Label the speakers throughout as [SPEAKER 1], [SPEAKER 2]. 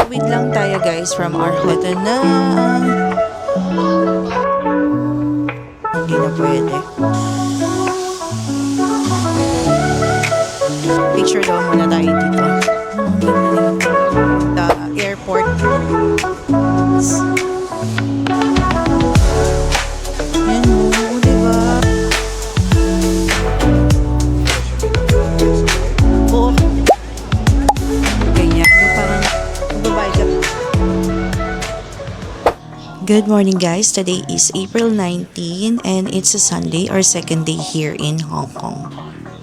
[SPEAKER 1] Mawid lang tayo guys from our hotel na hindi na pwede. Picture daw muna tayo dito. The airport. Yan mo, diba? Oo. Ganyan. Yung parang magbabayad ka. Good morning guys. Today is April 19 and it's a Sunday or second day here in Hong Kong.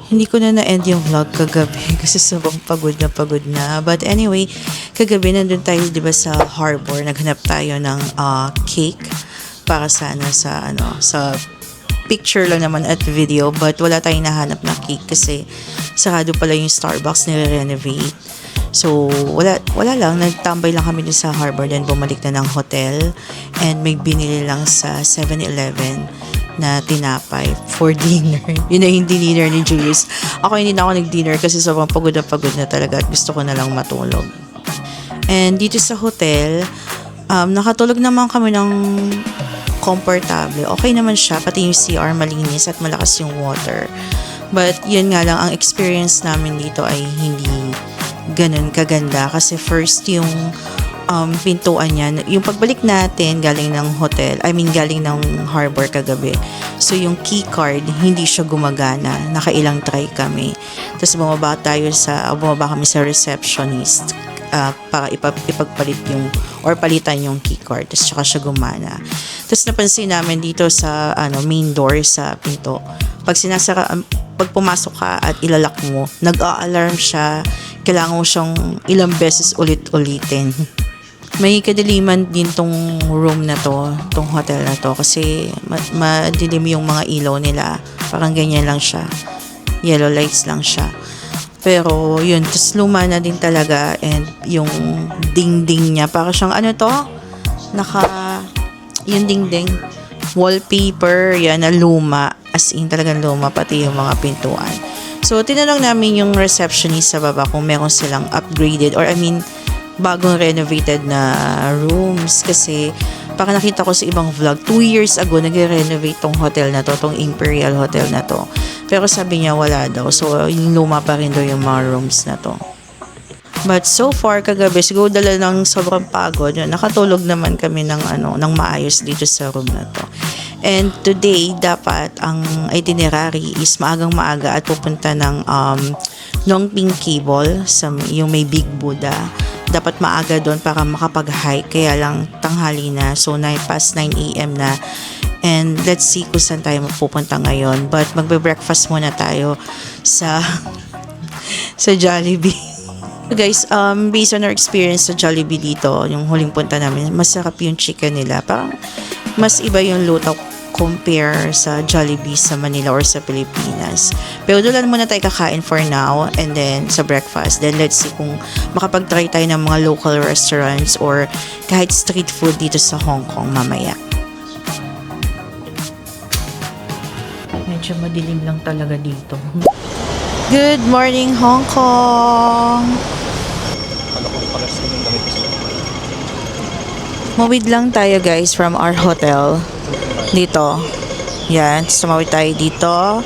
[SPEAKER 1] Hindi ko na na-end yung vlog kagabi kasi sobrang pagod na. But anyway, kagabi nandun tayo 'di ba sa harbor, naghanap tayo ng cake para sana sa picture lang naman at video, but wala tayong nahanap na cake kasi sarado pala yung Starbucks, nire-renovate. So, wala lang. Nagtambay lang kami dun sa harbor, then bumalik na ng hotel and may binili lang sa 7-Eleven na tinapay for dinner. Yun na yung dinner ni Julius. Ako hindi na ako nag-dinner kasi sobrang pagod na talaga at gusto ko na lang matulog. And dito sa hotel, nakatulog naman kami ng komportable. Okay naman siya, pati yung CR malinis at malakas yung water. But yun nga lang, ang experience namin dito ay hindi ganun kaganda kasi first yung pintuan niya, yung pagbalik natin galing ng hotel, galing ng harbor kagabi. So yung key card hindi siya gumagana. Nakailang try kami. Tapos bumaba kami sa receptionist para ipagpalit yung or palitan yung key card. Tapos tsaka siya gumana. Tapos napansin namin dito sa main door sa pinto. Pag pumasok ka at ilalak mo, nag-a-alarm siya. Kailangan mo siyang ilang beses ulit-ulitin. May kadiliman din tong room na to, tong hotel na to, kasi madilim yung mga ilaw nila. Parang ganyan lang siya. Yellow lights lang siya. Pero yun, tas luma na din talaga, and yung dingding niya, parang siyang yung dingding, wallpaper, yan na luma. As in talagang luma, pati yung mga pintuan. So, tinanong namin yung receptionist sa baba kung meron silang upgraded or bagong renovated na rooms kasi parang nakita ko sa ibang vlog 2 years ago nag-renovate tong hotel na to, tong Imperial Hotel na to, pero sabi niya wala daw, so yung luma pa rin daw yung mga rooms na to. But so far kagabi siguro dala ng sobrang pagod, nakatulog naman kami ng maayos dito sa room na to. And today dapat ang itinerary is maaga at pupunta ng Longping Cable sa yung may Big Buddha. Dapat maaga doon para makapag-hike, kaya lang tanghali na, so 9 AM na, and let's see kung saan tayo mapupunta ngayon. But magbe-breakfast muna tayo sa Jollibee. Guys, based on our experience sa Jollibee dito, yung huling punta namin, masarap yung chicken nila, parang mas iba yung luto compare sa Jollibee sa Manila or sa Pilipinas. Pero doon muna tayo kakain for now, and then sa breakfast. Then let's see kung makapag-try tayo ng mga local restaurants or kahit street food dito sa Hong Kong mamaya. Medyo madilim lang talaga dito. Good morning, Hong Kong! Mawid lang tayo guys from our hotel. Dito. Yan. Sumawid tayo dito.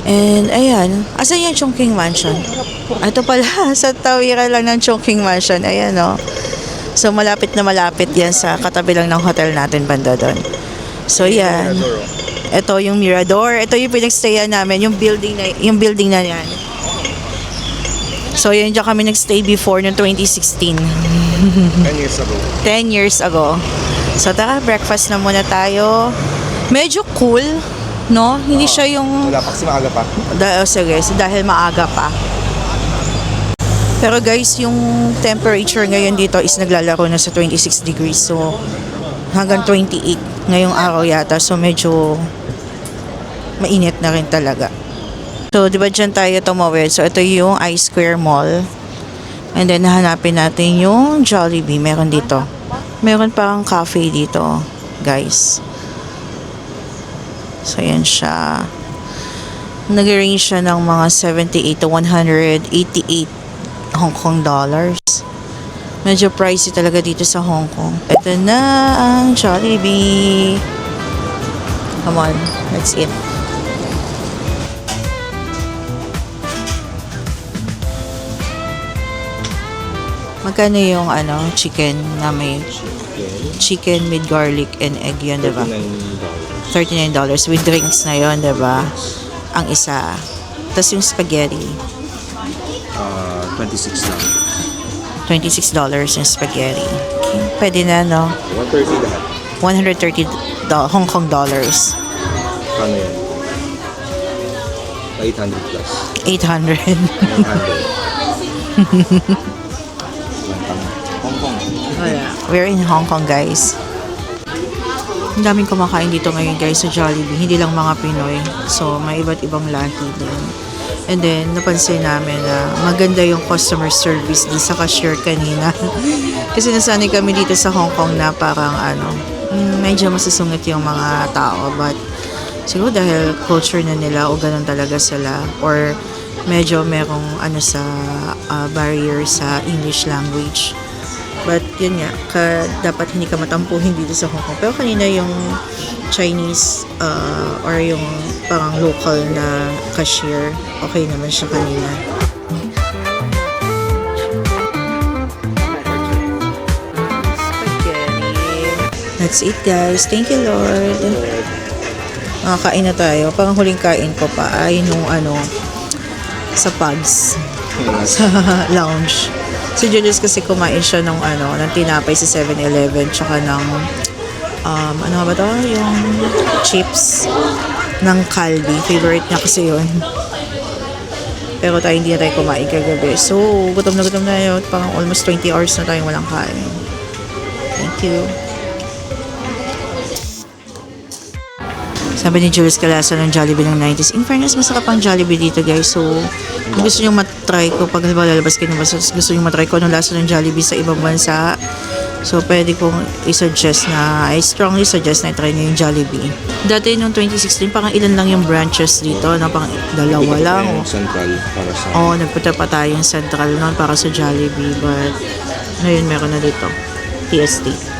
[SPEAKER 1] And, ayan. Asan yung Chongqing Mansion? Ito pala. Sa tawiran lang ng Chongqing Mansion. Ayan, no. So, malapit na malapit yan sa katabi lang ng hotel natin banda doon. So, yan. Ito yung Mirador. Ito yung pinagstayan namin. Yung building na yan. So, yan dyan kami nagstay before noong 2016.
[SPEAKER 2] 10 years ago.
[SPEAKER 1] 10 years ago. So, tara, breakfast na muna tayo. Medyo cool, no? Hindi siya yung...
[SPEAKER 2] Wala pa kasi maaga pa.
[SPEAKER 1] Sige, dahil maaga pa. Pero guys, yung temperature ngayon dito is naglalaro na sa 26 degrees. So, hanggang 28 ngayong araw yata. So, medyo mainit na rin talaga. So, di ba dyan tayo tumawid? So, ito yung I-Square Mall. And then, nahanapin natin yung Jollibee. Meron dito. Meron parang cafe dito, guys. So, yan siya. Nag-range siya ng mga 78 to 188 Hong Kong dollars. Medyo pricey talaga dito sa Hong Kong. Ito na ang Jollibee. Come on, let's eat. Magkano yung chicken na may chicken with garlic and egg yun, diba? $39 with drinks na yun, diba? Ang isa. Tapos yung spaghetti.
[SPEAKER 2] $26 lang.
[SPEAKER 1] $26 yung spaghetti. Okay. Pwede na, no?
[SPEAKER 2] 130 lahat.
[SPEAKER 1] $130 Hong Kong dollars.
[SPEAKER 2] Kano yan? 800 plus.
[SPEAKER 1] 800.
[SPEAKER 2] 900. Hong Kong.
[SPEAKER 1] We're in Hong Kong, guys. Ang daming kumakain dito ngayon, guys, sa Jollibee. Hindi lang mga Pinoy. So, may iba't ibang lahi din. And then, napansin namin na maganda yung customer service din sa cashier kanina. Kasi nasanay kami dito sa Hong Kong na parang medyo masusungit yung mga tao. But, siguro dahil culture na nila o ganun talaga sila. Or, medyo merong sa barrier sa English language. But yun nga, dapat hindi ka matampuhin dito sa Hong Kong. Pero kanina yung Chinese or yung parang local na cashier, okay naman siya kanina. That's it, guys. Thank you, Lord. Makakain na tayo. Parang huling kain ko pa ay nung sa Pugs. Sa lounge. Si Julius kasi kumain siya ng tinapay sa 7-Eleven tsaka ng ano ba to? Yung chips ng Calbee. Favorite niya kasi yun. Pero tayo hindi na tayo kumain kagabi. So, gutom na yun. Parang almost 20 hours na tayong walang kain. Thank you. Sabi ni Julius Calasa ng Jollibee ng 90s. In fairness, masarap ang Jollibee dito, guys. So, kung gusto nyo matry ko, pag lalabas kayo ng bansa, gusto nyo matry ko anong lasa ng Jollibee sa ibang bansa, so, pwede kong I strongly suggest na i-try nyo yung Jollibee. Dati noong 2016, parang ilan lang yung branches dito, na pang dalawa lang.
[SPEAKER 2] Central para sa...
[SPEAKER 1] Nagpunta pa tayong Central noon para sa Jollibee, but ngayon meron na dito. TST.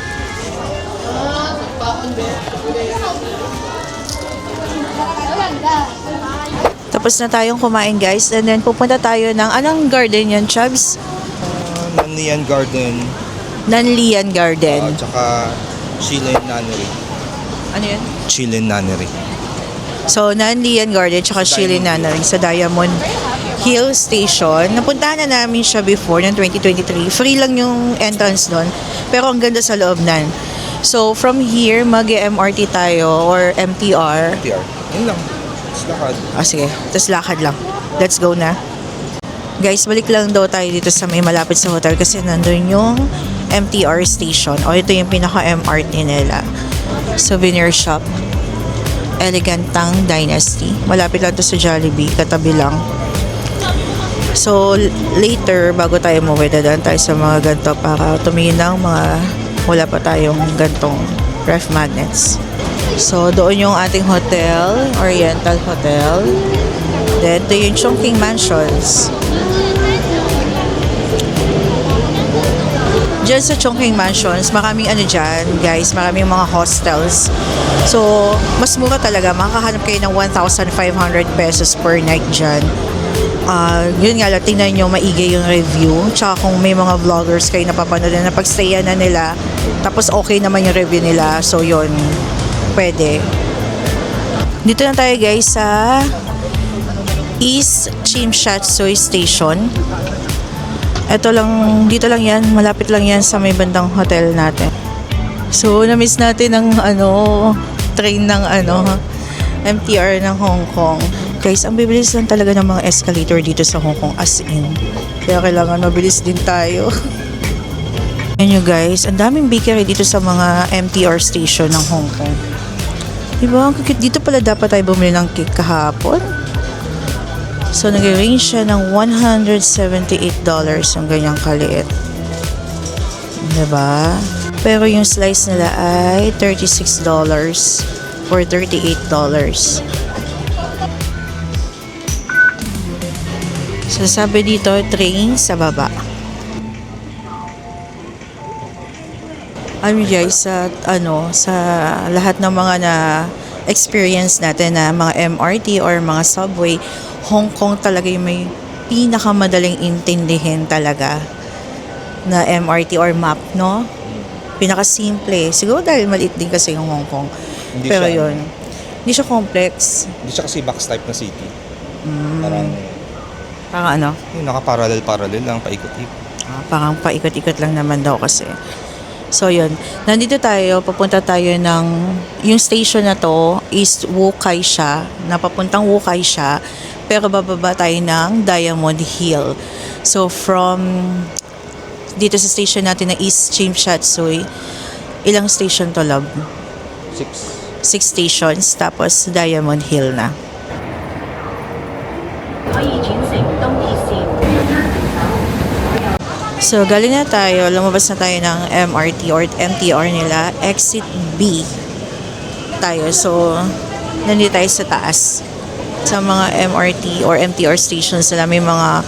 [SPEAKER 1] Tapos na tayong kumain, guys. And then, pupunta tayo ng anong garden yan, Chubbs?
[SPEAKER 2] Nanlian Garden.
[SPEAKER 1] Nanlian Garden.
[SPEAKER 2] Tsaka Chilean Nunnery.
[SPEAKER 1] Ano yan?
[SPEAKER 2] Chilean Nunnery.
[SPEAKER 1] So, Nanlian Garden tsaka Chilean Nunnery sa Diamond Hill Station. Napuntahan na namin siya before ng 2023. Free lang yung entrance doon. Pero ang ganda sa loob nan. So, from here, mag-MRT tayo or MTR.
[SPEAKER 2] MTR. Yun lang. Lakad.
[SPEAKER 1] Sige. Tapos lakad lang. Let's go na. Guys, balik lang daw tayo dito sa may malapit sa hotel kasi nandun yung MTR station. Ito yung pinaka-MRT nila. Souvenir shop. Elegantang Dynasty. Malapit lang to sa Jollibee. Katabi lang. So, later, bago tayo umuwi, dadaan tayo sa mga ganito para tumingin ng mga wala pa tayong gantong ref magnets. So, doon yung ating hotel, Oriental Hotel. Then, ito yung Chongqing Mansions. Diyan sa Chongqing Mansions, maraming dyan, guys, maraming mga hostels. So, mas mura talaga. Makakahanap kayo ng 1,500 pesos per night dyan. Yun nga lang, tingnan nyo maigi yung review. Tsaka kung may mga vloggers kayo napapanood na pagstayan na nila, tapos okay naman yung review nila. So, yun. Pwede. Dito na tayo, guys, sa East Chimshatsoy Station. Dito lang yan, malapit lang yan sa may bandang hotel natin. So, na-miss natin ang train ng MTR ng Hong Kong. Guys, ang bibilis lang talaga ng mga escalator dito sa Hong Kong, as in. Kaya kailangan mabilis din tayo. Ayan nyo, guys, ang daming bakery dito sa mga MTR station ng Hong Kong. Diba? Dito pala dapat tayo bumili ng cake kahapon. So, nag-range siya ng $178 ang ganyang kaliit. Diba? Pero yung slice nila ay $36 or $38. So, sabi dito, train sa baba. guys, sa lahat ng mga na experience natin na mga MRT or mga subway, Hong Kong talaga yung may pinakamadaling intindihin talaga na MRT or map, no? Pinakasimple. Siguro dahil maliit din kasi yung Hong Kong.
[SPEAKER 2] Hindi
[SPEAKER 1] Pero
[SPEAKER 2] siya,
[SPEAKER 1] yun, hindi siya complex.
[SPEAKER 2] Hindi siya kasi box type na city.
[SPEAKER 1] Mm,
[SPEAKER 2] Parang,
[SPEAKER 1] ano?
[SPEAKER 2] yun, naka-parallel lang, paikot-ikot.
[SPEAKER 1] Parang paikot-ikot lang naman daw kasi. So yun, nandito tayo, papunta tayo ng, yung station na to is Wu Kai siya, napapuntang Wu Kai siya, pero bababa tayo ng Diamond Hill. So from dito sa station natin na East Chim Shat Tsui, ilang station to, love?
[SPEAKER 2] 6.
[SPEAKER 1] 6 stations, tapos Diamond Hill na. So, galing na tayo. Lumabas na tayo ng MRT or MTR nila. Exit B tayo. So, nandito tayo sa taas. Sa mga MRT or MTR stations nila, may mga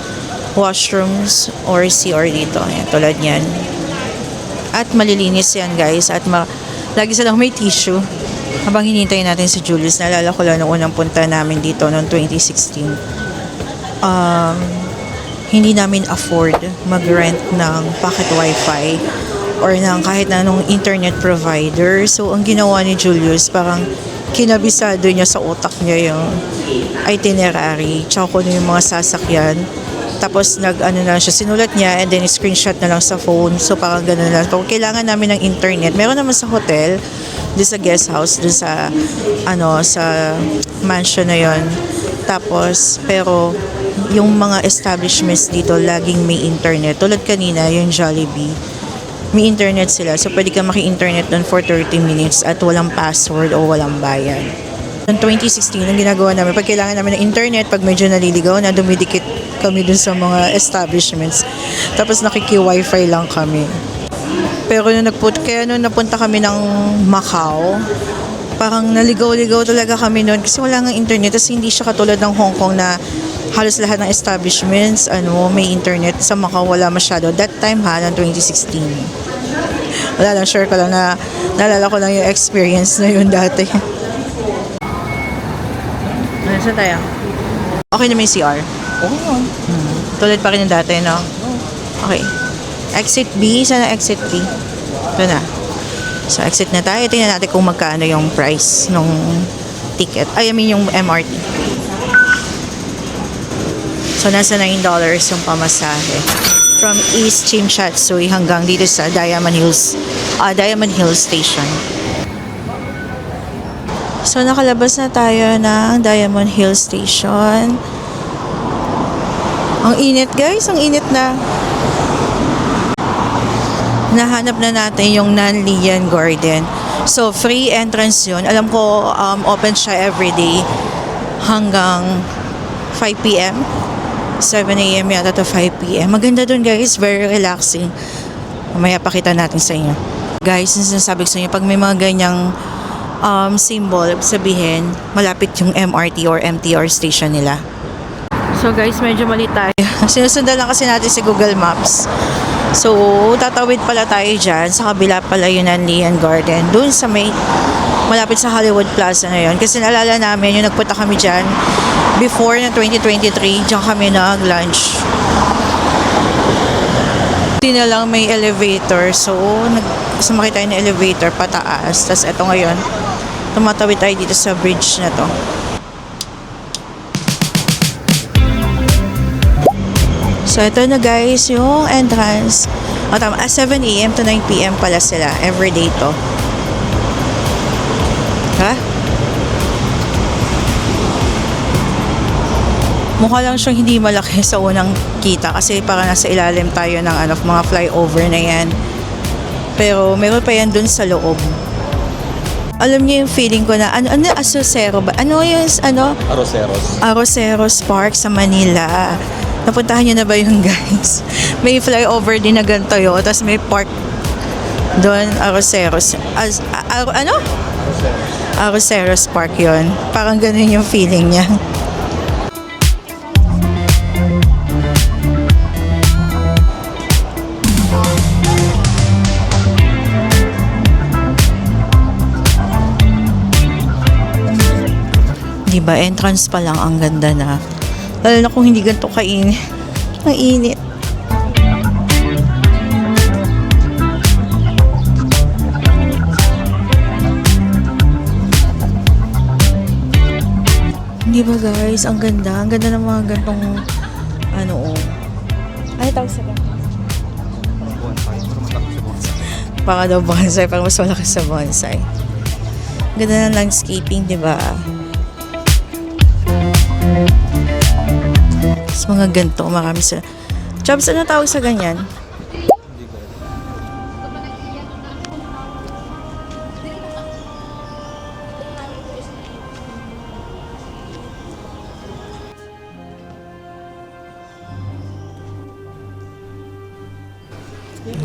[SPEAKER 1] washrooms or CR dito. Ayan, tulad yan. At malilinis yan, guys. At lagi silang may tissue. Habang hinintay natin si Julius, naalala ko lang noong unang punta namin dito noong 2016. Hindi namin afford mag-rent ng pocket wifi or ng kahit na anong internet provider. So, ang ginawa ni Julius, parang kinabisado niya sa utak niya yung itinerary, tsaka kung ano yung mga sasakyan. Tapos, na siya, sinulat niya and then screenshot na lang sa phone. So, parang gano'n lang. Kung kailangan namin ng internet, meron naman sa hotel, doon sa guest house, doon sa, sa mansion na yon. Tapos, pero, yung mga establishments dito laging may internet. Tulad kanina, yung Jollibee, may internet sila. So, pwede ka maki-internet doon for 30 minutes at walang password o walang bayad. Noong 2016, ang ginagawa namin, pag kailangan namin ng internet, pag medyo naliligaw na, dumidikit kami dun sa mga establishments. Tapos nakiki-wifi lang kami. Pero nung napunta kami ng Macau, parang naligaw-ligaw talaga kami noon kasi wala nga internet. Tapos hindi siya katulad ng Hong Kong na halos lahat ng establishments may internet. Sa Macau wala masyado that time, noong 2016. Wala lang, share ko lang na naalala ko lang yung experience na yun dati. Saan tayo? Okay na may CR?
[SPEAKER 2] Okay naman.
[SPEAKER 1] Tulad pa rin yung dati, no? Okay. Exit B. Saan ang exit B? Ito na. So, exit na tayo. Tingnan natin kung magkano yung price nung ticket. Yung MRT. So, nasa $9 yung pamasahe. From East Chim Shat Tsui hanggang dito sa Diamond Hill Station. So, nakalabas na tayo ng Diamond Hill Station. Ang init, guys. Ang init na. Nahanap na natin yung Nanlian Garden. So, free entrance yun. Alam ko, open siya everyday hanggang 5 p.m. 7 a.m. yata to 5 p.m. Maganda dun, guys. Very relaxing. Mamaya pakita natin sa inyo. Guys, sinasabi ko sa inyo, pag may mga ganyang symbol, sabihin, malapit yung MRT or MTR station nila. So guys, medyo mali tayo. Sinusundan lang kasi natin si Google Maps. So, tatawid pala tayo dyan. Sa kabila pala yung Nanlian Garden. Doon sa malapit sa Hollywood Plaza na yun. Kasi naalala namin, yung nagpunta kami dyan before na 2023, dyan kami nag-lunch. Hindi na lang may elevator. So, sumakay tayo ng elevator pataas. Tapos eto ngayon, tumatawid tayo dito sa bridge na to. So, ito na guys, yung entrance. Tama, 7 a.m. to 9 p.m. pala sila. Everyday to. Ha? Mukha lang siyang hindi malaki sa unang kita kasi parang nasa ilalim tayo ng mga flyover na yan. Pero meron pa yan dun sa loob. Alam niyo yung feeling ko na, Arroceros ba? Arroceros Park sa Manila. Napuntahan niyo na ba yung guys? May flyover din na ganito yun. Tapos may park doon, Arroceros. Arroceros Park yun. Parang ganun yung feeling niya. Di ba? Entrance pa lang ang ganda na. Lalo na kung hindi ganito kainit. Ang init. Di ba guys? Ang ganda. Ang ganda ng mga gantong ano oh. Ay, tawag sa ba? Baka daw bonsai. Parang mas malaki sa bonsai. Ganda ng landscaping, di ba? Mas mga ganito, marami sa... Chubs, ano tawag sa ganyan?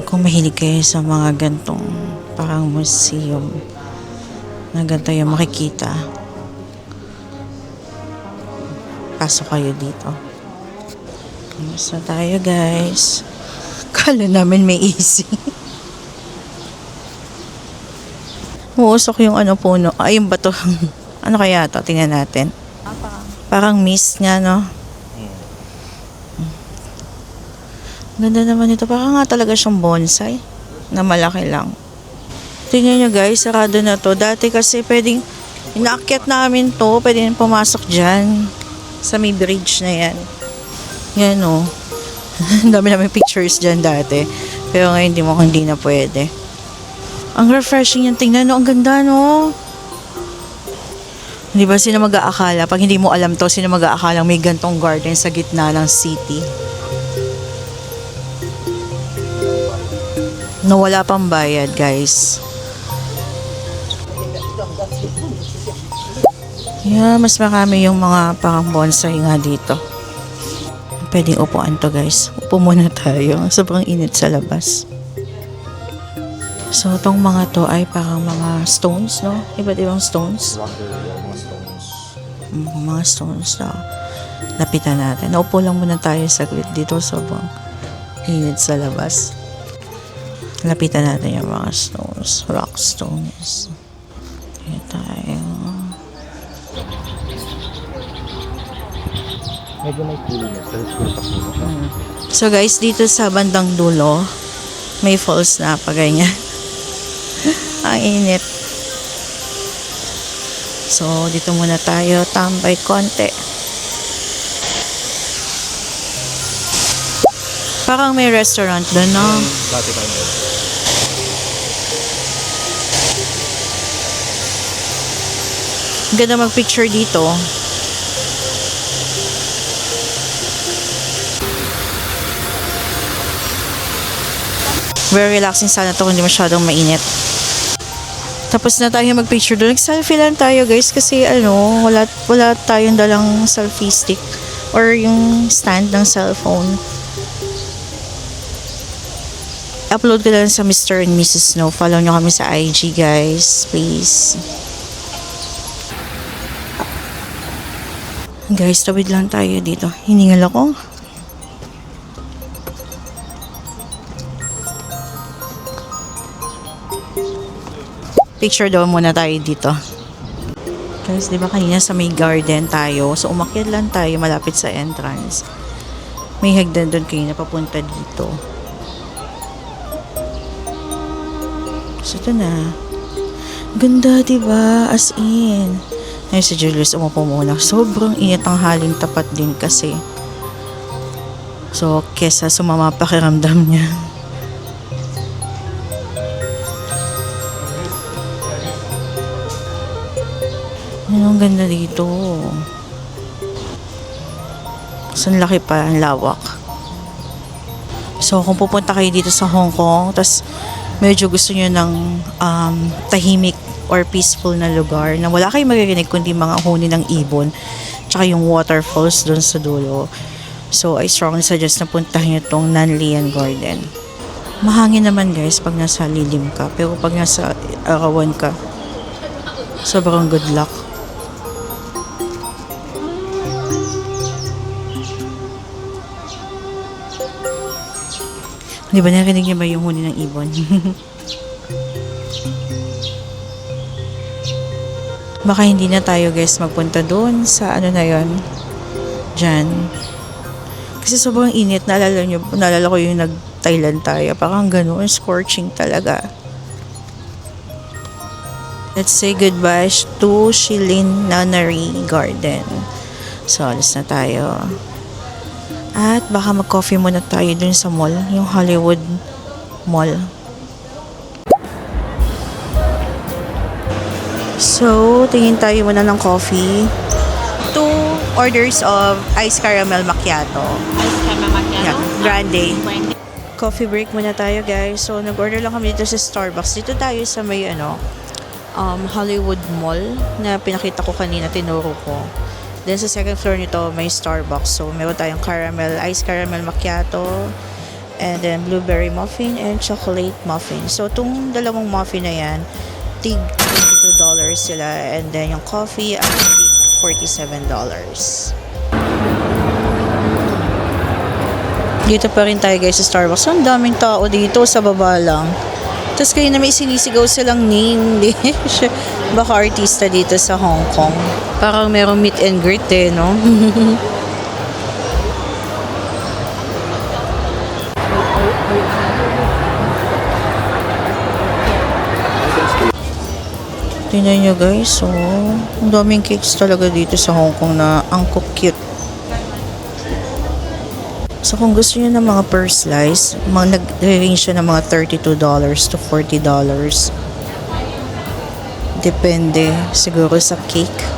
[SPEAKER 1] Kung mahilig kayo sa mga gantong parang museum na ganito yung makikita, pasok kayo dito. Kamusta tayo guys? Kala namin may easy. Uusok yung ano puno. Ay, yung bato. Ano kaya to? Tingnan natin. Parang mist nga, no? Ganda naman ito. Parang nga talaga siyang bonsai na malaki lang. Tingnan nyo guys, sarado na to. Dati kasi pwedeng inaakyat namin to. Pwedeng pumasok dyan sa may bridge na yan. Yan o. Ang dami namin pictures dyan dati. Pero ngayon hindi na pwede. Ang refreshing yung tingnan, no? Ang ganda, no? Di ba, sino mag-aakala? Pag hindi mo alam to, sino mag-aakala may gantong garden sa gitna ng city? No, wala pang bayad, guys. Yeah, mas marami yung mga parang bonsai nga dito. Pwedeng upuan to, guys. Upo muna tayo. Sobrang init sa labas. So, itong mga to ay parang mga stones, no? Iba't ibang stones. Mga stones na lapitan natin. Naupo lang muna tayo saglit dito. Sobrang init sa labas. Lapitan natin yung mga stones. Rock stones. Ayan tayo. So guys, dito sa bandang dulo, may falls na pa ganyan. Ang init. So, dito muna tayo. Tambay konti. Parang may restaurant doon, no?
[SPEAKER 2] Dati pa yun.
[SPEAKER 1] Ganda mag-picture dito. Very relaxing sana to, hindi masyadong mainit. Tapos na tayo mag-picture doon. Nag-selfie lang tayo guys kasi wala tayong dalang selfie stick or yung stand ng cellphone. Upload ko lang sa Mr. and Mrs. Snow. Follow nyo kami sa IG guys, please. Guys, tawid lang tayo dito. Hiningal ako. Picture daw muna tayo dito. Guys, di ba kanina sa may garden tayo? So, umakyat lang tayo malapit sa entrance. May hagdan doon kayo na papunta dito. So, ito na. Ganda, di ba? As in. Ngayon si Julius umupo muna. Sobrang init ang haling tapat din kasi. So, kesa sumama pakiramdam niya. Ang ganda dito. Ang laki pa, ang lawak. So, kung pupunta kayo dito sa Hong Kong, tas medyo gusto nyo ng tahimik or peaceful na lugar na wala kayong maririnig kundi mga huni ng ibon tsaka yung waterfalls doon sa dulo. So, I strongly suggest na puntahan nyo itong Nanlian Garden. Mahangin naman guys pag nasa lilim ka, pero pag nasa arawan ka, sobrang good luck. Di ba narinig niyo ba yung huni ng ibon? Baka hindi na tayo guys magpunta doon sa ano na yon dyan. Kasi sobrang init. Naalala ko yung nag-Thailand tayo. Parang gano'n, scorching talaga. Let's say goodbye to Shilin Nunnery Garden. So, alis na tayo. At baka mag-coffee muna tayo dun sa mall, yung Hollywood Mall. So, tingin tayo muna ng coffee. 2 orders of ice caramel macchiato.
[SPEAKER 3] Ice caramel macchiato?
[SPEAKER 1] Yeah, grande.
[SPEAKER 3] Grande.
[SPEAKER 1] Coffee break muna tayo guys. So, nag-order lang kami dito sa Starbucks. Dito tayo sa may Hollywood Mall na pinakita ko kanina, tinuro ko. Then sa second floor nito may Starbucks. So meron tayong ice caramel macchiato, and then blueberry muffin and chocolate muffin. So itong dalawang muffin na yan, tig $22 sila, and then yung coffee ay tig $47. Dito pa rin tayo guys sa Starbucks. Ang daming tao dito, sa baba lang. Tapos kayo na may sinisigaw silang name. Baka artista dito sa Hong Kong. Parang merong meet and greet eh, no? Tingnan nyo guys, so ang daming cakes talaga dito sa Hong Kong na ang cute. So kung gusto niyo ng mga per slice, nag-range siya ng mga $32 to $40. Depende siguro sa cake.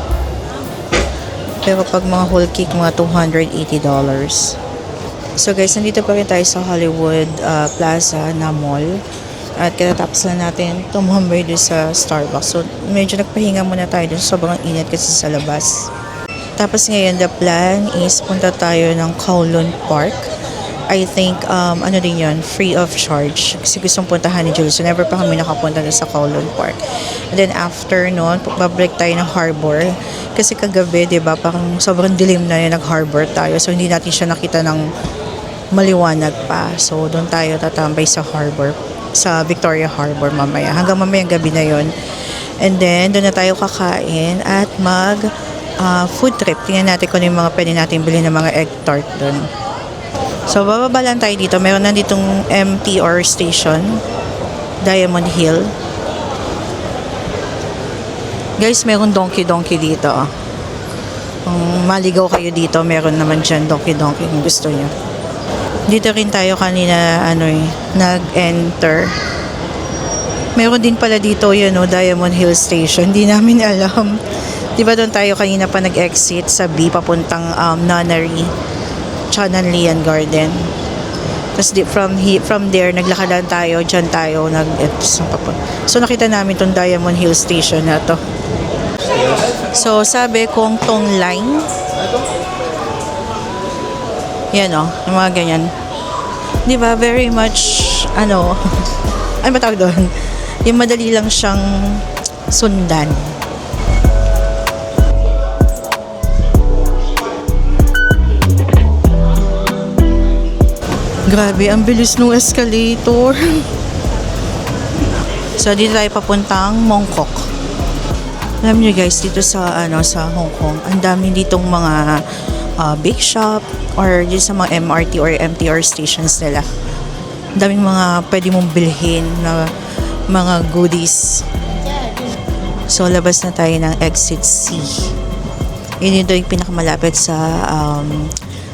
[SPEAKER 1] Pero pag mga whole cake, mga $280. So guys, nandito pa rin tayo sa Hollywood Plaza na mall. At katatapos na natin tumambay doon sa Starbucks. So medyo nagpahinga muna tayo doon. Sobrang init kasi sa labas. Tapos ngayon, the plan is punta tayo ng Kowloon Park. I think, din yun, free of charge. Kasi gustong puntahan ni Jules. So, never pa kami nakapunta sa Kowloon Park. And then, after nun, babalik tayo ng harbor. Kasi kagabi, di ba, parang sobrang dilim na yun, nag-harbor tayo. So, hindi natin siya nakita ng maliwanag pa. So, doon tayo tatambay sa harbor, sa Victoria Harbor mamaya. Hanggang mamayang gabi na yun. And then, doon na tayo kakain at food trip. Tingnan natin kung ano yung mga pwede natin bilhin ng mga egg tart doon. So, bababa lang tayo dito. Meron na ditong MTR station, Diamond Hill. Guys, meron donkey dito. Kung maligaw kayo dito, meron naman dyan donkey kung gusto nyo. Dito rin tayo kanina, nag-enter. Meron din pala dito, Diamond Hill Station. Hindi namin alam. Diba doon tayo kanina pa nag-exit sa B papuntang Nunnery tsaka Nanlian Garden. Tapos from there naglakadan tayo, dyan tayo so nakita namin tong Diamond Hill Station na to. So sabi kong tong line yan yung mga ganyan, diba, very much ano ba tawag doon, yung madali lang siyang sundan. Grabe, ang bilis ng escalator. So, dito tayo papuntang Mongkok. Alam niyo guys, dito sa Hong Kong, ang dami ditong mga bake shop or dito sa mga MRT or MTR stations nila. Ang daming mga pwede mong bilhin na mga goodies. So, labas na tayo ng exit C. Yun yung pinakamalapit sa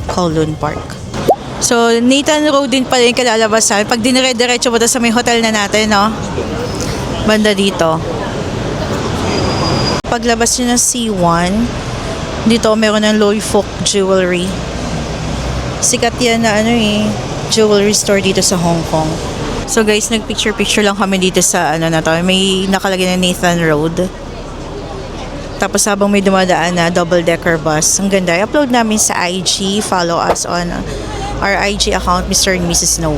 [SPEAKER 1] Kowloon Park. So, Nathan Road din pala yung kalalabasan. Pag dinire-diretso mo sa may hotel na natin, banda dito. Paglabas nyo ng C1, dito meron ng Loy Fook Jewelry. Sikat yan na jewelry store dito sa Hong Kong. So guys, nag-picture lang kami dito sa may nakalagay na Nathan Road. Tapos habang may dumadaan na double-decker bus, ang ganda. I-upload namin sa IG. Follow us on our IG account, Mr. and Mrs. Snow.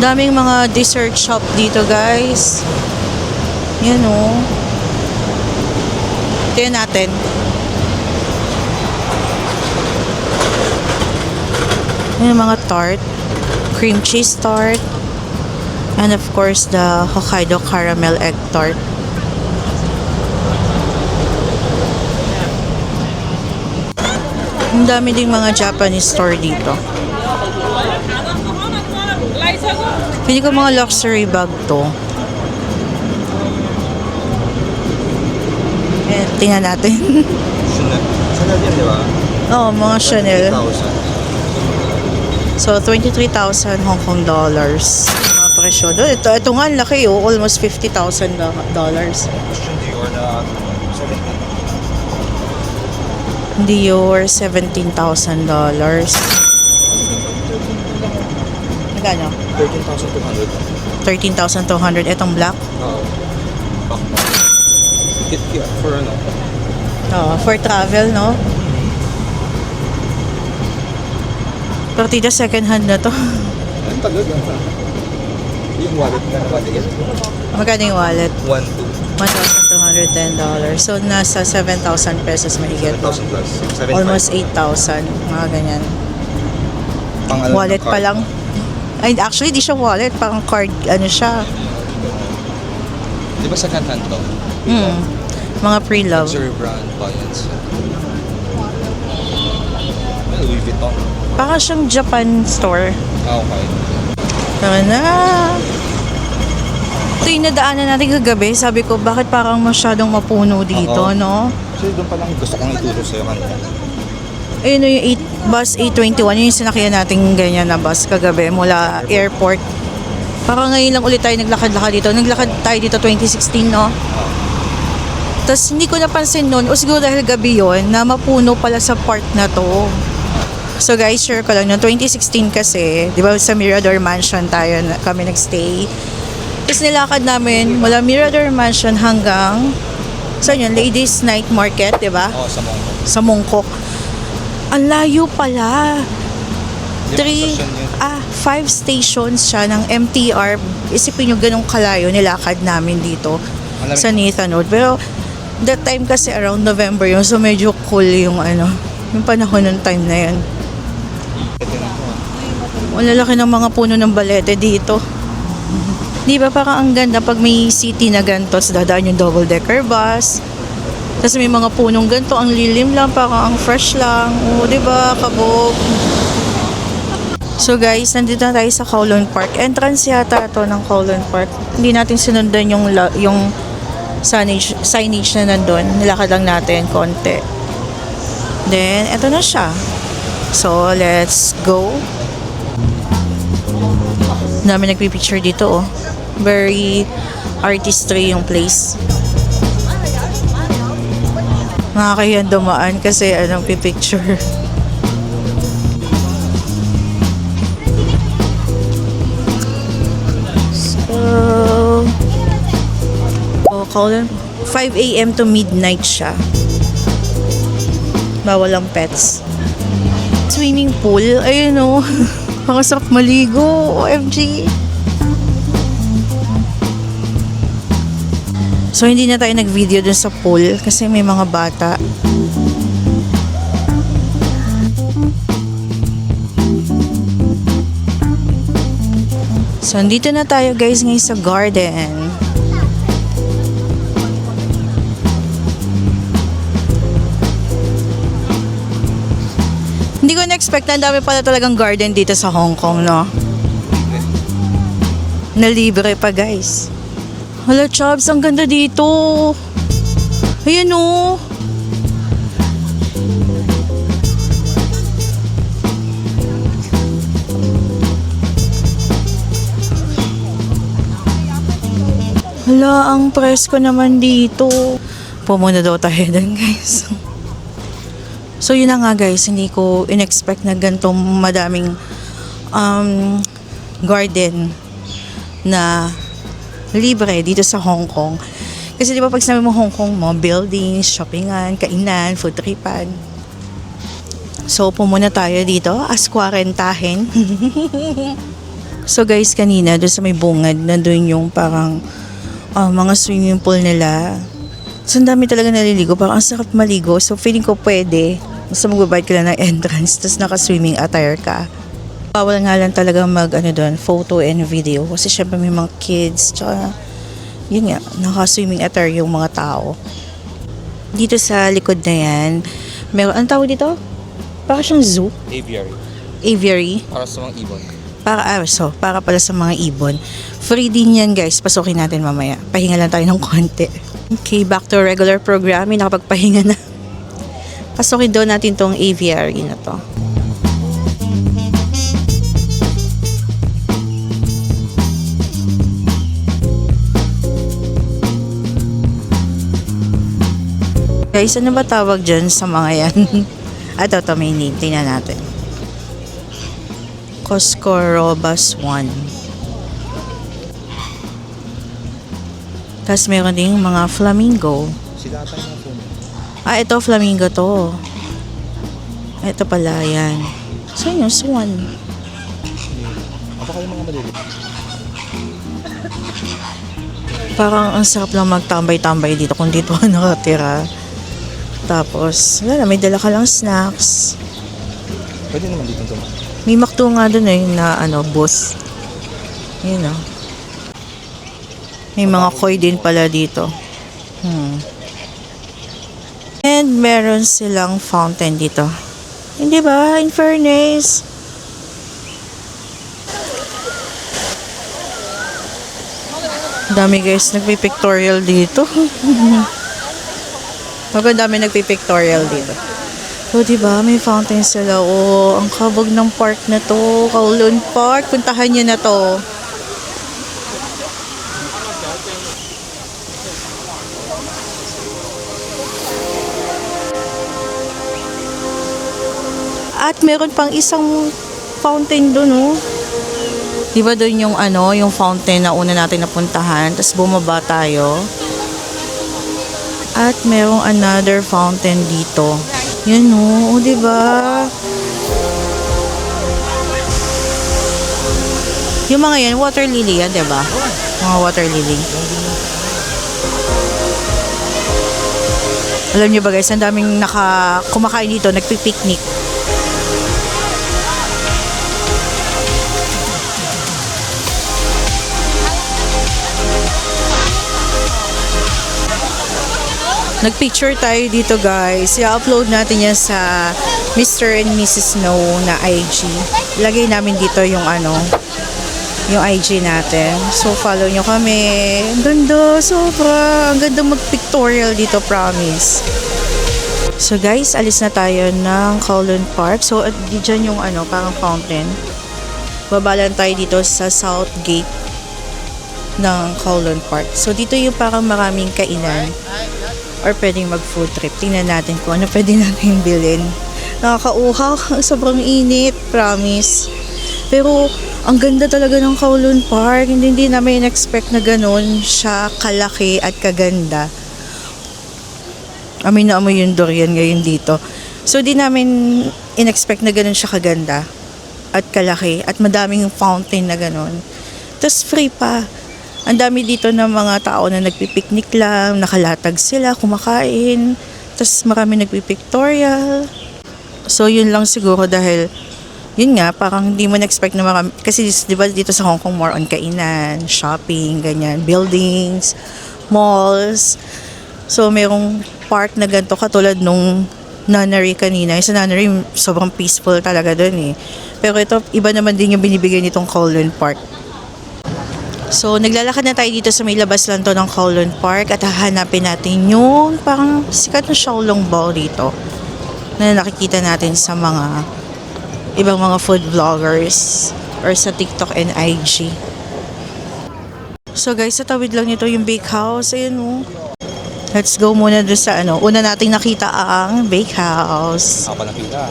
[SPEAKER 1] Daming mga dessert shop dito, guys. Yan Tingnan natin. Yan mga tart. Cream cheese tart. And of course, the Hokkaido caramel egg tart. Ang dami ding mga Japanese store dito. Pili ko mga luxury bag to. Eh, tingnan natin.
[SPEAKER 2] Chanel. Chanel yan, di ba?
[SPEAKER 1] Oo, mga Chanel.
[SPEAKER 2] 3,000.
[SPEAKER 1] So, 23,000 Hong Kong dollars. Mga presyo doon. Ito nga, ang laki oh. Almost $50,000.
[SPEAKER 2] Christian Dior na 17.
[SPEAKER 1] Dior, $17,000. Magkano?
[SPEAKER 2] 13,200.
[SPEAKER 1] 13,200. Etong black.
[SPEAKER 2] Oo. Kit for ano?
[SPEAKER 1] For travel, no? Partida second hand na to.
[SPEAKER 2] Ang tagal lang. Yung wallet na nakalagay.
[SPEAKER 1] Magkano yung wallet?
[SPEAKER 2] 1,200.
[SPEAKER 1] $1,210. So, nasa 7,000 pesos mahigit.
[SPEAKER 2] 7,000 plus. 7,500.
[SPEAKER 1] Almost 8,000. Mga ganyan.
[SPEAKER 2] Pang-alam
[SPEAKER 1] Wallet
[SPEAKER 2] ng
[SPEAKER 1] pa
[SPEAKER 2] card.
[SPEAKER 1] lang. Ay, actually, di siya wallet. Parang card, ano siya.
[SPEAKER 2] Di ba second hand to?
[SPEAKER 1] Mga pre-love.
[SPEAKER 2] Luxury brand, clients. Louis Vuitton.
[SPEAKER 1] Parang siyang Japan store.
[SPEAKER 2] Ah, okay.
[SPEAKER 1] Tara na. Ito yung nadaanan natin kagabi. Sabi ko, bakit parang masyadong mapuno dito,
[SPEAKER 2] Oo.
[SPEAKER 1] no?
[SPEAKER 2] Actually, doon pa lang gusto kong ituro sa'yo kanina.
[SPEAKER 1] Ayun yung bus 821. Yun yung sinakyan natin ganyan na bus kagabi mula airport. Parang ngayon lang ulit tayo naglakad-lakad dito. Naglakad tayo dito 2016, no? Tapos hindi ko napansin noon, o siguro dahil gabi yon na mapuno pala sa part na to. So guys, share ko lang, noong 2016 kasi, di ba sa Mirador Mansion tayo, kami nagstay. Tapos nilakad namin mula Mirador Mansion hanggang, saan yun, Ladies Night Market, di ba?
[SPEAKER 2] Oo, sa Mongko.
[SPEAKER 1] Sa Mongkok. Ang layo pala.
[SPEAKER 2] Limang station yun.
[SPEAKER 1] 5 stations siya ng MTR. Isipin nyo ganong kalayo nilakad namin dito
[SPEAKER 2] Malamig.
[SPEAKER 1] sa Nathan Road. Pero that time kasi around November yun, so medyo cool yung yung panahon ng time na yun.
[SPEAKER 2] Ito na po.
[SPEAKER 1] Ang lalaki ng mga puno ng balete dito. Di ba parang ang ganda pag may city na ganito, so dadaan yung double-decker bus. Tapos may mga punong ganito, ang lilim lang, parang ang fresh lang. O, di ba, kabog. So guys, nandito na tayo sa Kowloon Park. Entrance yata to ng Kowloon Park. Hindi natin sinundan yung signage na nandun. Nilakad lang natin konti. Then, eto na siya. So, let's go. Dami nagpipicture dito, oh. Very artistry yung place. Nakakahiyan dumaan kasi pipicture. Kowloon, 5 a.m. to midnight siya. Bawal ang pets. Swimming pool, ayun o. Makasarap maligo, OMG. So, hindi na tayo nag-video dun sa pool kasi may mga bata. So, andito na tayo guys ngayon sa garden. Hindi ko na-expect na ang dami pala talagang garden dito sa Hong Kong, no? Na libre pa, guys. Hala, Chubbs, ang ganda dito. Ayan, oh. Hala, ang presko naman dito. Pumunta daw tayo dun, guys. So, yun na nga guys, hindi ko in-expect na ganitong madaming garden na libre dito sa Hong Kong. Kasi di ba pag sinabi mo Hong Kong, mga buildings, shoppingan, kainan, food tripan. So, pumunta tayo dito as kwarentahin. So guys, kanina doon sa may bungad, nandun yung parang mga swimming pool nila. So, ang dami talaga naliligo. Parang ang sarap maligo. So, feeling ko pwede. Basta magbabayad ka lang ng entrance, tapos naka-swimming attire ka. Bawal nga lang talaga doon, photo and video. Kasi syempre may mga kids, tsaka, yun nga, naka-swimming attire yung mga tao. Dito sa likod na yan, meron, anong tawag dito? Para siyang zoo.
[SPEAKER 2] Aviary.
[SPEAKER 1] Aviary.
[SPEAKER 2] Para sa mga ibon.
[SPEAKER 1] Para pala sa mga ibon. Free din yan guys. Pasukin natin mamaya. Pahinga lang tayo ng konti. Okay, back to regular programming. Nakapagpahinga na. Pasukin daw natin tong aviary na to. Guys, ano ba tawag dyan sa mga yan? Ito, may name. Tingnan natin. Coscorobas 1. Tapos meron ding mga flamingo.
[SPEAKER 2] Sila ata yung phone.
[SPEAKER 1] Ito flamingo to. Ito pala yan. So yun, swan.
[SPEAKER 2] Apa kayo mga maliliit?
[SPEAKER 1] Parang ang sarap lang magtambay-tambay dito kung dito ka nakatira. Tapos, wala na, may dala ka lang snacks.
[SPEAKER 2] Pwede naman dito ito.
[SPEAKER 1] May McDo nga dun na booth. Yun o. May mga koi din pala dito. And meron silang fountain dito. Hindi ba? In fairness. Dami guys, nagpipictorial dito. Dami nagpipictorial dito. So, diba, may fountain sila. Oh, ang kabog ng park na to. Kowloon Park. Puntahan nyo na to. At meron pang isang fountain dun, oh. Diba dun yung yung fountain na una natin napuntahan. Tapos bumaba tayo. At merong another fountain dito. Yan o, diba? Yung mga yan, water lily yan, diba? Mga water lily. Alam niyo ba guys, ang daming kumakain dito, nagpipiknik. Nagpicture tayo dito guys. I-upload natin yan sa Mr. and Mrs. Snow na IG. Lagay namin dito yung yung IG natin. So follow nyo kami. Ang ganda, sobra. Ang ganda mag-pictorial dito, promise. So guys, alis na tayo ng Kowloon Park. So dyan yung parang fountain. Babalan tayo dito sa South Gate ng Kowloon Park. So dito yung parang maraming kainan. Or pwedeng mag-food trip. Tingnan natin kung ano pwede natin bilhin. Nakakauhaw. Sobrang init. Promise. Pero, ang ganda talaga ng Kowloon Park. Hindi namin in-expect na ganun siya kalaki at kaganda. Amoy na amoy yung durian ngayon dito. So, di namin in-expect na ganun siya kaganda at kalaki at madaming fountain na ganun. Tapos free pa. Ang dami dito ng mga tao na nagpipiknik lang, nakalatag sila, kumakain. Tapos marami nagpipictorial. So yun lang siguro dahil, yun nga, parang hindi mo na-expect na marami. Kasi di ba dito sa Hong Kong more on kainan, shopping, ganyan, buildings, malls. So merong park na ganito katulad nung Nunnery kanina. Yung sa Nunnery, sobrang peaceful talaga dun eh. Pero ito, iba naman din yung binibigay nitong Kowloon Park. So, naglalakad na tayo dito sa may labas lang to ng Kowloon Park at hahanapin natin yung parang sikat na Xiaolong Bao dito na nakikita natin sa mga ibang mga food vloggers or sa TikTok and IG. So guys, sa tawid lang nito yung bake house. Ayun oh. Let's go muna doon sa una nating nakita ang bake house.
[SPEAKER 2] Haba ng pila.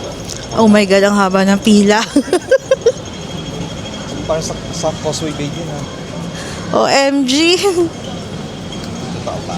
[SPEAKER 1] Oh my God, ang haba ng pila.
[SPEAKER 2] Parang sa Causeway Bay din ha.
[SPEAKER 1] OMG!
[SPEAKER 2] Totoo pa.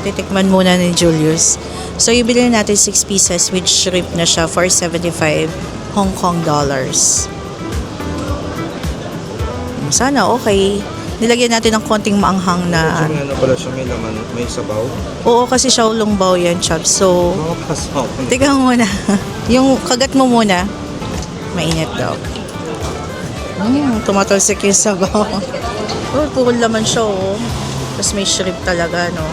[SPEAKER 1] Titikman muna ni Julius. So, yung bilhin natin 6 pieces with shrimp na siya, 4.75. Hong Kong dollars. Sana okay. Nilagyan natin ng konting maanghang na...
[SPEAKER 2] Ano pala siya, may laman, may sabaw?
[SPEAKER 1] Oo, kasi Shaolong Bao yan, Chab. So,
[SPEAKER 2] Pasaw.
[SPEAKER 1] teka muna. Yung kagat mo muna. Mainit daw. Tumatalsik yung sabaw. Oh, puro laman siya, oh. Tapos may shrimp talaga, no?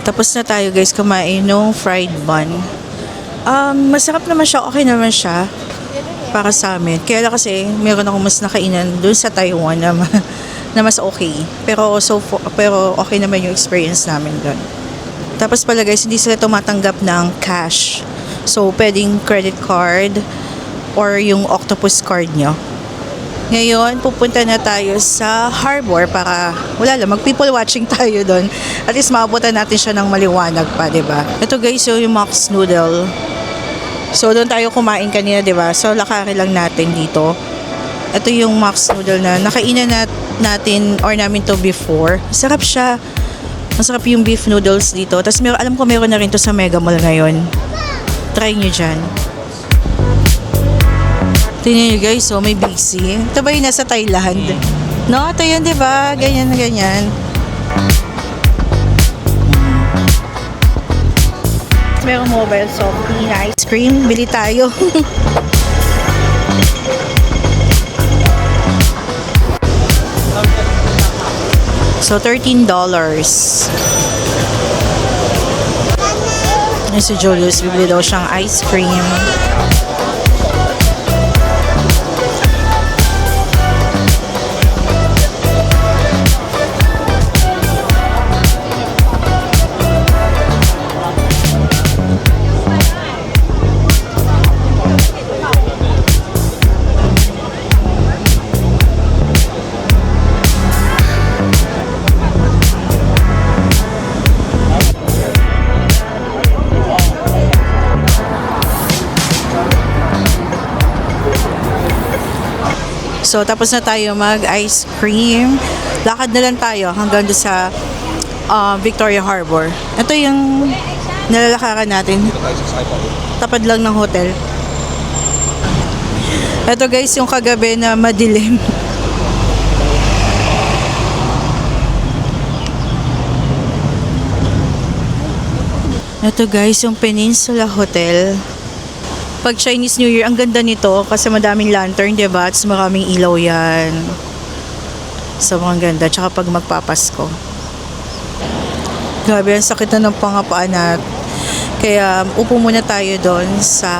[SPEAKER 1] Tapos na tayo, guys, kumain ng fried bun. Masarap naman siya, okay naman siya para sa amin. Kaya lang kasi meron akong mas nakainan doon sa Taiwan na, na mas okay. Pero okay naman yung experience namin doon. Tapos pala, guys, hindi sila tumatanggap ng cash. So, pwedeng credit card or yung octopus card nyo. Ngayon, pupunta na tayo sa harbor para, wala lang, mag-people watching tayo doon. At least maabutan natin siya ng maliwanag pa, diba? Ito, guys, yung Max Noodle. So, doon tayo kumain kanina, diba? So, lakari lang natin dito. Ito yung Max Noodle na nakainan natin or namin to before. Sarap siya. Masarap yung beef noodles dito. Tapos, alam ko meron na rin to sa Mega Mall ngayon. Try nyo dyan. Tingnan nyo, guys, so may Big C. Ito ba yung nasa Thailand? No, ito yun, diba? Ganyan na ganyan. Merong mobile softee na ice cream. Bili tayo. So, $13. Yan si Julius, bibili daw siyang ice cream. So, tapos na tayo mag-ice cream. Lakad na lang tayo hanggang doon sa Victoria Harbor. Ito yung nilalakaran natin. Tapad lang ng hotel. Ito, guys, yung kagabi na madilim. Ito, guys, yung Peninsula Hotel. Pag Chinese New Year, ang ganda nito kasi madaming lantern, diba? At maraming ilaw yan. So, ang ganda. Tsaka pag magpapasko. Grabe, ang sakit na ng pangapaan natin. Kaya, upo muna tayo doon sa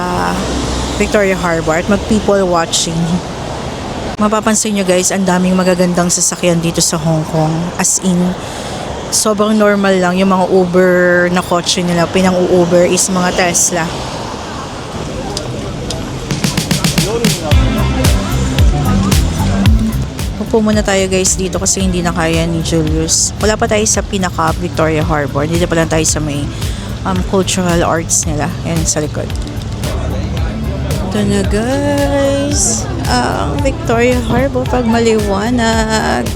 [SPEAKER 1] Victoria Harbor at mag-people watching. Mapapansin nyo, guys, ang daming magagandang sasakyan dito sa Hong Kong. As in, sobrang normal lang. Yung mga Uber na kotse nila, pinang-Uber is mga Tesla. Upo muna tayo, guys, dito kasi hindi na kaya ni Julius. Wala pa tayo sa pinaka Victoria Harbor. Dito pa lang tayo sa may cultural arts nila. Yan sa likod. Ito na, guys. Ang Victoria Harbor pag maliwanag.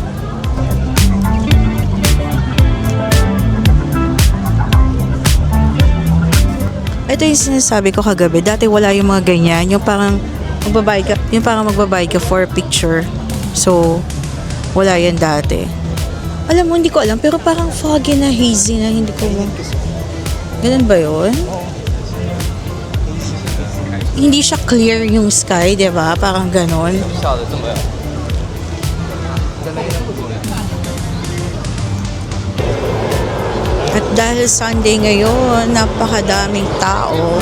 [SPEAKER 1] Ito yung sinasabi ko kagabi. Dati wala yung mga ganyan. Yung parang magbabayad ka for picture. So, wala yan dati. Alam mo, hindi ko alam. Pero parang foggy na, hazy na. Hindi ko... Ganun ba yun? Hindi siya clear yung sky, diba? Parang ganon. At dahil Sunday ngayon, napakadaming tao.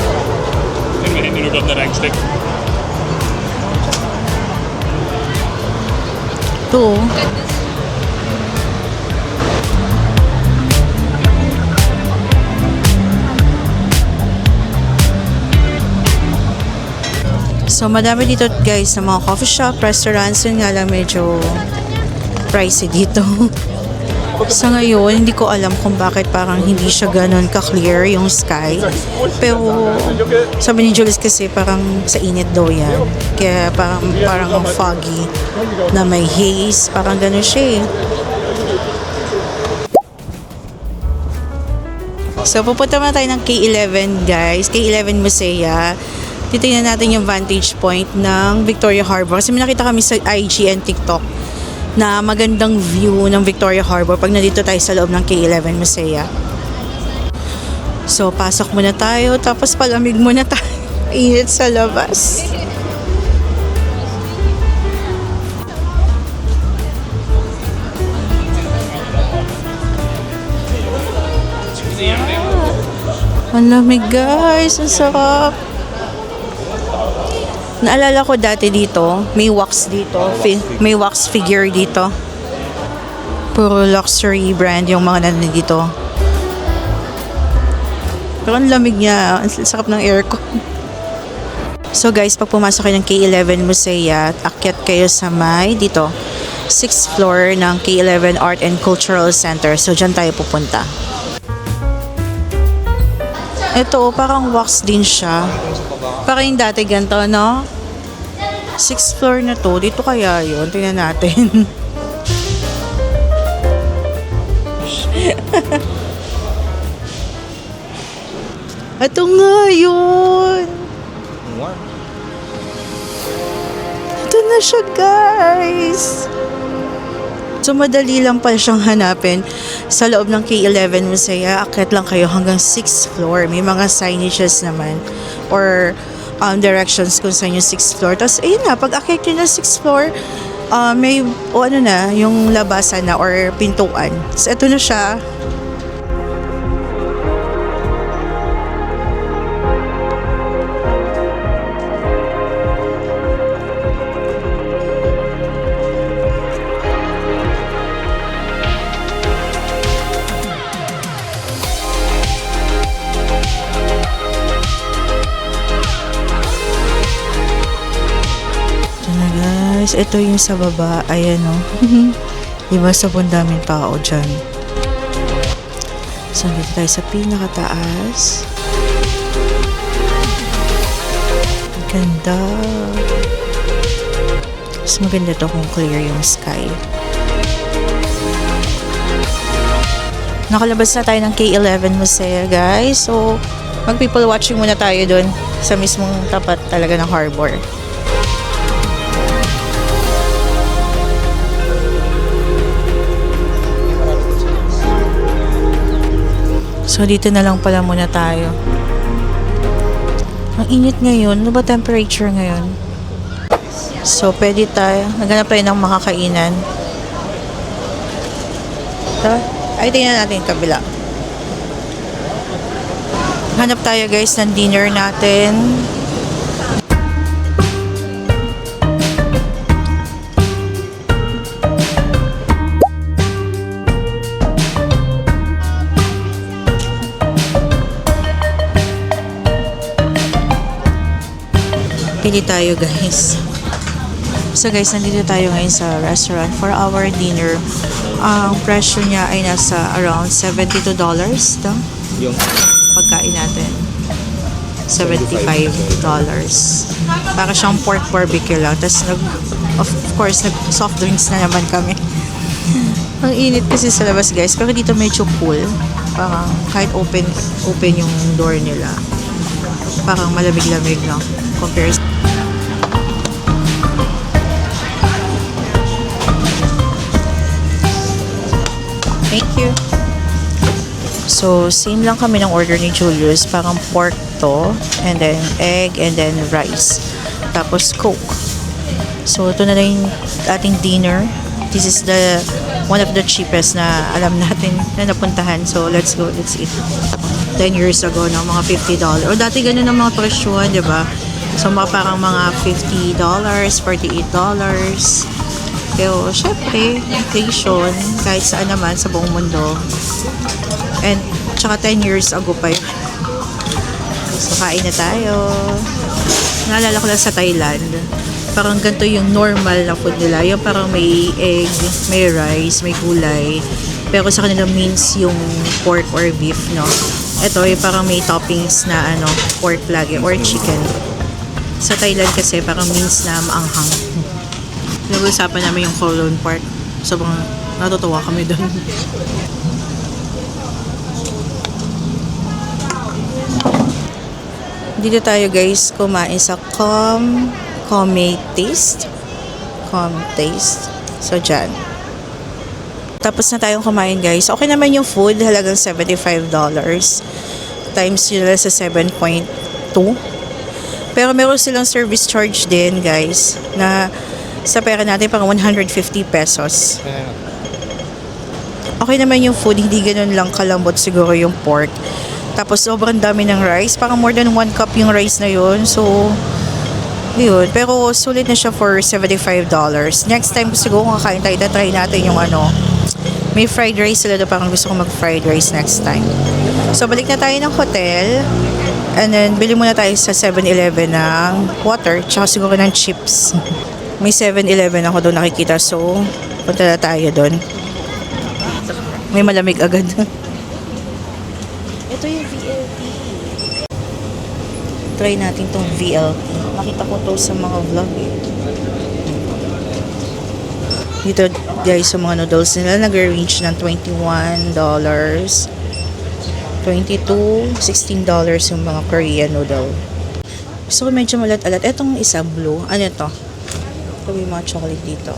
[SPEAKER 1] Ito. So, madami dito, guys, sa mga coffee shop, restaurants. Yun nga lang, medyo pricey dito. Sa ngayon, hindi ko alam kung bakit parang hindi siya ganun ka-clear yung sky. Pero sabi ni Julius kasi parang sa init daw yan. Kaya parang foggy na may haze. Parang ganun siya eh. So, pupunta muna tayo ng K11, guys. K11 Musea. Titingnan natin yung vantage point ng Victoria Harbor. Kasi may nakita kami sa IG and TikTok na magandang view ng Victoria Harbor pag nandito tayo sa loob ng K11 Musea. So, pasok muna tayo. Tapos palamig muna tayo. Init sa labas. Ang lamig, guys. Ang sarap. Naalala ko dati dito, may wax dito. May wax figure dito. Puro luxury brand yung mga nandito. Pero ang lamig niya. Ang sarap ng aircon. So guys, pag pumasok kayo ng K11 Musea, akyat kayo sa may dito, 6th floor ng K11 Art and Cultural Center. So dyan tayo pupunta. Ito, parang wax din siya. Parang yung dati ganito, no? 6th floor na to. Dito kaya yun? Tingnan natin. Ito nga yun. Ito na siya, guys. So, madali lang pala siyang hanapin sa loob ng K11 Musea. Akyat lang kayo hanggang 6th floor. May mga signages naman or directions kung saan yung 6th floor. Tapos, ayun na, pag akyat nyo na 6th floor, may, ano na, yung labasan na or pintuan. So, ito na siya. Guys, ito yung sa baba. Ayan, o. Diba, sobrang daming tao dyan. So, dito tayo sa pinakataas. Ganda. Mas maganda to kung clear yung sky. Nakalabas na tayo ng K11 Musea, guys. So, mag-people watching muna tayo dun sa mismong tapat talaga ng harbor. So, dito na lang pala muna tayo. Ang init ngayon. Ano ba temperature ngayon? So, pwede tayo. Naghanap tayo ng makakainan. Ito. Ay, tingnan natin yung kabila. Hanap tayo, guys, ng dinner natin. Pili tayo, guys. So guys, nandito tayo ngayon sa restaurant for our dinner. Ang presyo niya ay nasa around $72 to.
[SPEAKER 2] Yung
[SPEAKER 1] Pagkain natin. $75. Para siyang pork barbecue lang. Tapos of course, soft drinks na naman kami. Ang init kasi sa labas, guys. Pero dito medyo cool. Parang kahit open yung door nila. Parang malamig-lamig, no? Compared. Thank you. So, same lang kami ng order ni Julius. Parang pork to, and then egg, and then rice. Tapos Coke. So, ito na lang yung ating dinner. This is the one of the cheapest na alam natin na napuntahan. So, let's go. Let's eat. 10 years ago, no? Mga $50. O, dati ganun ang mga presyohan, di ba? So, parang mga $50, $48. Pero, syempre, inflation, kahit saan naman sa buong mundo. And, tsaka 10 years ago pa yun. So, kain na tayo. Naalala ko lang sa Thailand, parang ganito yung normal na food nila. Yung parang may egg, may rice, may gulay. Pero sa kanila means yung pork or beef, no? Ito, yung parang may toppings na pork lagi or chicken. Sa Thailand kasi parang means na maanghang. Nag-usapan namin yung Kowloon Park. Sobrang natutuwa kami doon. Dito tayo guys kumain sa Kome Taste. Kome Taste. So, dyan. Tapos na tayong kumain guys. Okay naman yung food. Halagang $75. Times yun lang sa 7.2. Pero meron silang service charge din guys. Na sa pera natin pang 150 pesos. Okay naman yung food. Hindi ganun lang kalambot siguro yung pork. Tapos sobrang dami ng rice. Parang more than 1 cup yung rice na yun. So, yun. Pero sulit na siya for $75. Next time siguro kung kakain tayo, try natin yung ano. May fried rice sila doon. Parang gusto ko mag-fried rice next time. So, balik na tayo ng hotel. And then, bili muna tayo sa 7-Eleven ng water. Tsaka siguro ng chips. May 7-Eleven ako doon nakikita. So, punta na tayo doon. May malamig agad. Ito yung VLT. Try natin tong VLT. Nakita ko to sa mga vlog eh. Dito guys sa mga noodles nila nag-range ng $21, $22, $16 yung mga Korean noodle. Gusto ko medyo malat-alat. Etong isa blue. Ano to? Ito yung mga chocolate dito.